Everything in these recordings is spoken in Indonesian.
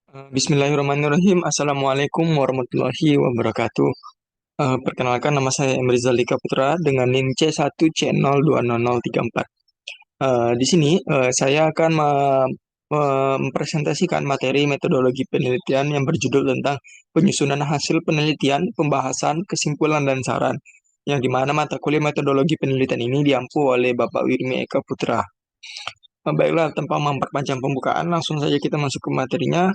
Bismillahirrahmanirrahim. Assalamualaikum warahmatullahi wabarakatuh. Perkenalkan, nama saya Emrizal Dika Putra dengan NIM C1C020034. Di sini saya akan mempresentasikan materi metodologi penelitian yang berjudul tentang penyusunan hasil penelitian, pembahasan, kesimpulan, dan saran, yang dimana mata kuliah metodologi penelitian ini diampu oleh Bapak Wirmi Eka Putra. Baiklah, tanpa memperpanjang pembukaan, langsung saja kita masuk ke materinya.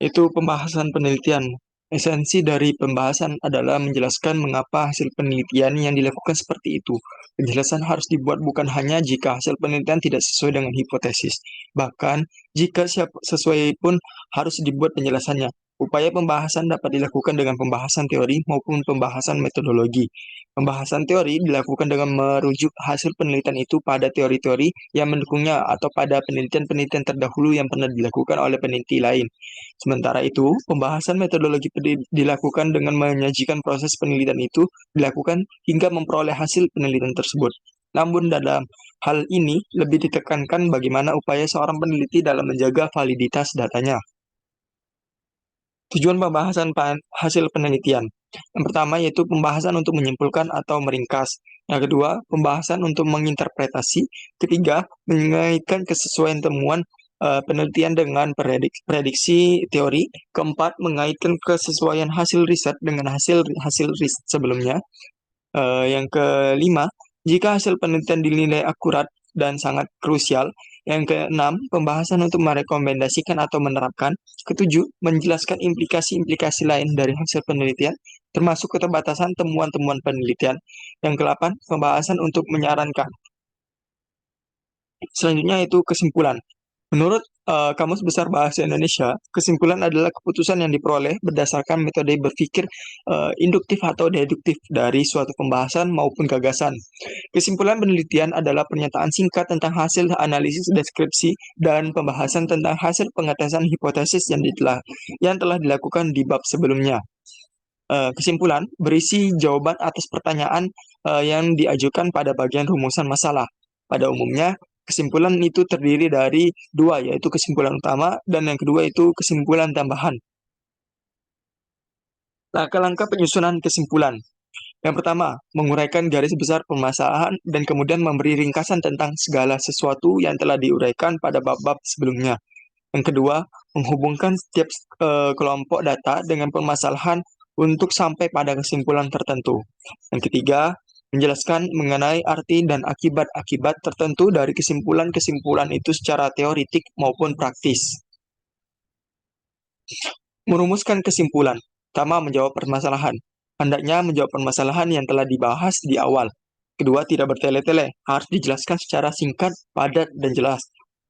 Itu pembahasan penelitian. Esensi dari pembahasan adalah menjelaskan mengapa hasil penelitian yang dilakukan seperti itu. Penjelasan harus dibuat bukan hanya jika hasil penelitian tidak sesuai dengan hipotesis. Bahkan, jika sesuai pun harus dibuat penjelasannya. Upaya pembahasan dapat dilakukan dengan pembahasan teori maupun pembahasan metodologi. Pembahasan teori dilakukan dengan merujuk hasil penelitian itu pada teori-teori yang mendukungnya atau pada penelitian-penelitian terdahulu yang pernah dilakukan oleh peneliti lain. Sementara itu, pembahasan metodologi dilakukan dengan menyajikan proses penelitian itu dilakukan hingga memperoleh hasil penelitian tersebut. Namun dalam hal ini lebih ditekankan bagaimana upaya seorang peneliti dalam menjaga validitas datanya. Tujuan pembahasan hasil penelitian. Yang pertama yaitu pembahasan untuk menyimpulkan atau meringkas. Yang kedua, pembahasan untuk menginterpretasi. Ketiga, mengaitkan kesesuaian temuan penelitian dengan prediksi teori. Keempat, mengaitkan kesesuaian hasil riset dengan hasil riset sebelumnya. Yang kelima, jika hasil penelitian dinilai akurat dan sangat krusial. Yang keenam, pembahasan untuk merekomendasikan atau menerapkan. Ketujuh, menjelaskan implikasi-implikasi lain dari hasil penelitian, termasuk keterbatasan temuan-temuan penelitian. Yang kedelapan, pembahasan untuk menyarankan. Selanjutnya itu kesimpulan. Menurut Kamus Besar Bahasa Indonesia, kesimpulan adalah keputusan yang diperoleh berdasarkan metode berpikir induktif atau deduktif dari suatu pembahasan maupun gagasan. Kesimpulan penelitian adalah pernyataan singkat tentang hasil analisis deskripsi dan pembahasan tentang hasil pengetesan hipotesis yang telah dilakukan di bab sebelumnya. Kesimpulan berisi jawaban atas pertanyaan yang diajukan pada bagian rumusan masalah. Pada umumnya, kesimpulan itu terdiri dari dua, yaitu kesimpulan utama dan yang kedua itu kesimpulan tambahan. Langkah-langkah penyusunan kesimpulan. Yang pertama, menguraikan garis besar permasalahan dan kemudian memberi ringkasan tentang segala sesuatu yang telah diuraikan pada bab-bab sebelumnya. Yang kedua, menghubungkan setiap kelompok data dengan permasalahan untuk sampai pada kesimpulan tertentu. Yang ketiga, menjelaskan mengenai arti dan akibat-akibat tertentu dari kesimpulan-kesimpulan itu secara teoritik maupun praktis. Merumuskan kesimpulan. Pertama, menjawab permasalahan. Hendaknya menjawab permasalahan yang telah dibahas di awal. Kedua, tidak bertele-tele, harus dijelaskan secara singkat, padat, dan jelas.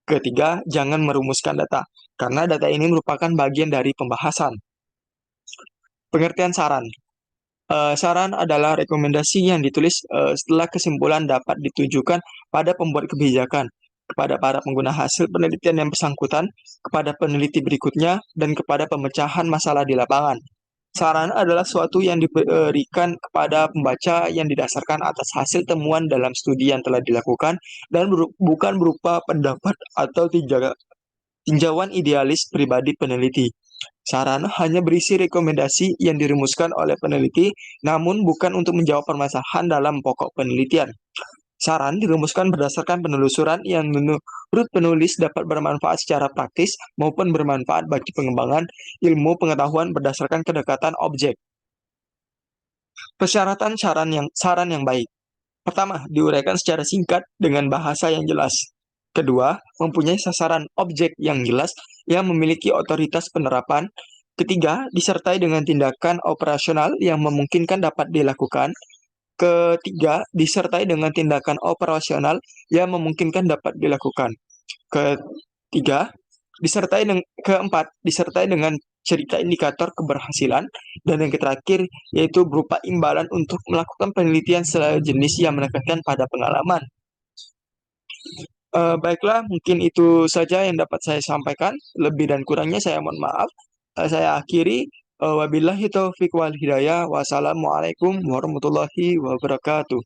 Ketiga, jangan merumuskan data, karena data ini merupakan bagian dari pembahasan. Pengertian saran. Saran adalah rekomendasi yang ditulis setelah kesimpulan dapat ditujukan pada pembuat kebijakan, kepada para pengguna hasil penelitian yang bersangkutan, kepada peneliti berikutnya, dan kepada pemecahan masalah di lapangan. Saran adalah suatu yang diberikan kepada pembaca yang didasarkan atas hasil temuan dalam studi yang telah dilakukan dan bukan berupa pendapat atau tinjauan idealis pribadi peneliti. Saran hanya berisi rekomendasi yang dirumuskan oleh peneliti, namun bukan untuk menjawab permasalahan dalam pokok penelitian. Saran dirumuskan berdasarkan penelusuran yang menurut penulis dapat bermanfaat secara praktis maupun bermanfaat bagi pengembangan ilmu pengetahuan berdasarkan kedekatan objek. Persyaratan saran yang baik. Pertama, diuraikan secara singkat dengan bahasa yang jelas. Kedua, mempunyai sasaran objek yang jelas yang memiliki otoritas penerapan. Ketiga, disertai dengan tindakan operasional yang memungkinkan dapat dilakukan. Ketiga, disertai dengan tindakan operasional yang memungkinkan dapat dilakukan. Ketiga, keempat, disertai dengan cerita indikator keberhasilan. Dan yang terakhir, yaitu berupa imbalan untuk melakukan penelitian sejenis yang menekankan pada pengalaman. Baiklah, mungkin itu saja yang dapat saya sampaikan. Lebih dan kurangnya saya mohon maaf. Saya akhiri. Wabillahi taufiq wal hidayah. Wassalamualaikum warahmatullahi wabarakatuh.